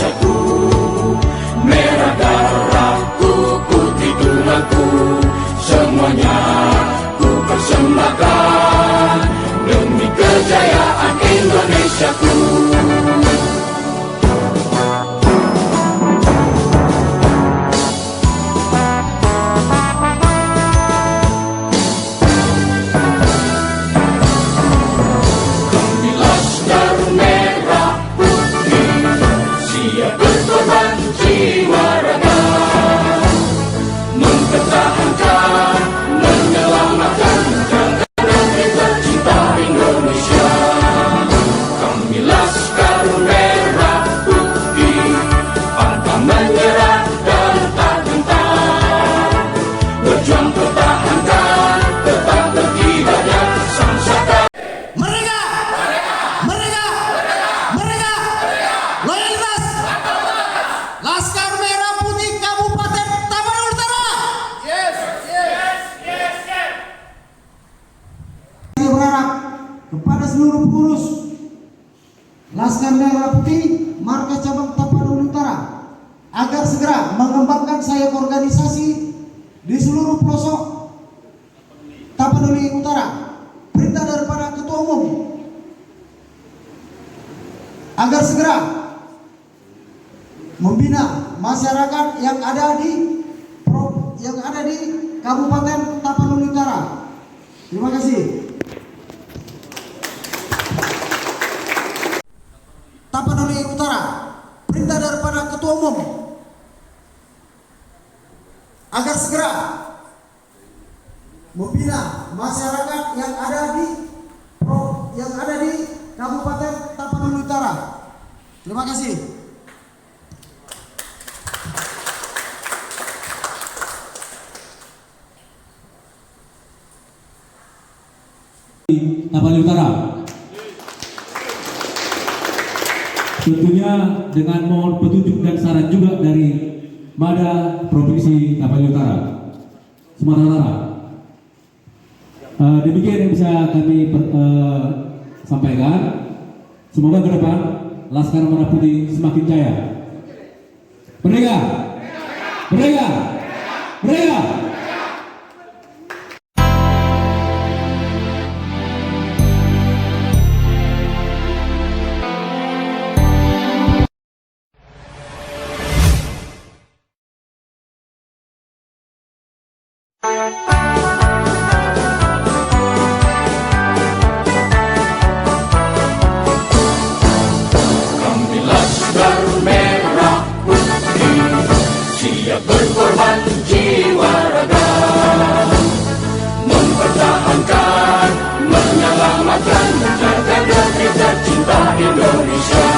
Indonesiaku, merah darahku, putih tulangku, semuanya ku persembahkan demi kejayaan Indonesiaku. Laskar Merah Putih Kabupaten Tapanuli Utara. Saya berharap kepada seluruh pengurus Laskar Merah Putih Markas Cabang Tapanuli Utara agar segera mengembangkan sayap organisasi di seluruh pelosok Tapanuli Utara. Perintah daripada Ketua Umum agar segera membina masyarakat yang ada di Kabupaten Tapanuli Utara. Terima kasih. Tapanuli Utara, perintah daripada Ketua Umum agar segera membina masyarakat yang ada di Kabupaten Tapanuli Utara. Terima kasih. Tapanuli Utara. Tentunya dengan mohon petunjuk dan saran juga dari Mada Provinsi Tapanuli Utara, Sumatera Utara. Demikian yang bisa kami sampaikan. Semoga ke depan Laskar Merah Putih semakin jaya. Merdeka! Merdeka! Merdeka! Kami Laskar Merah Putih siap berkorban jiwa raga, mempertahankan, menyelamatkan, menjaga negeri tercinta Indonesia.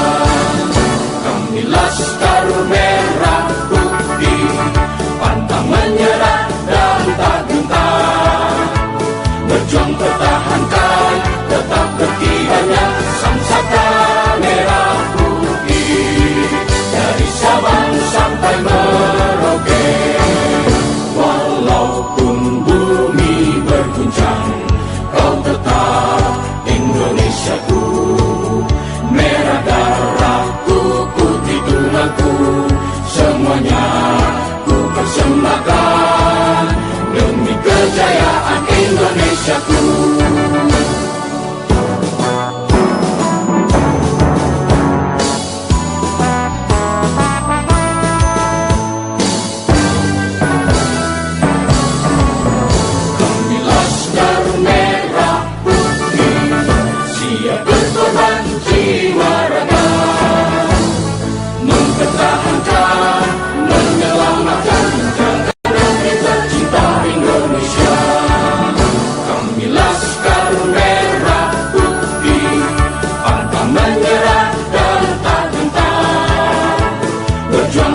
Kami Laskar Merah Putih, pantang menyerah dan tak gentar, berjuang pertahankan tetap berkibarnya sangsaka merah putih dari Sabang sampai Merauke. Walaupun bumi berguncang, kau tetap Indonesiaku, merah darahku, putih tulangku, semuanya ku persembahkan demi kejayaan Indonesiaku. Kami Laskar Merah Putih siap berkorban jiwa raga, mempertahankan, menyelamatkan, menjaga negeri tercinta Indonesia. Kami Laskar Merah Putih, pantang menyerah dan tak gentar, berjuang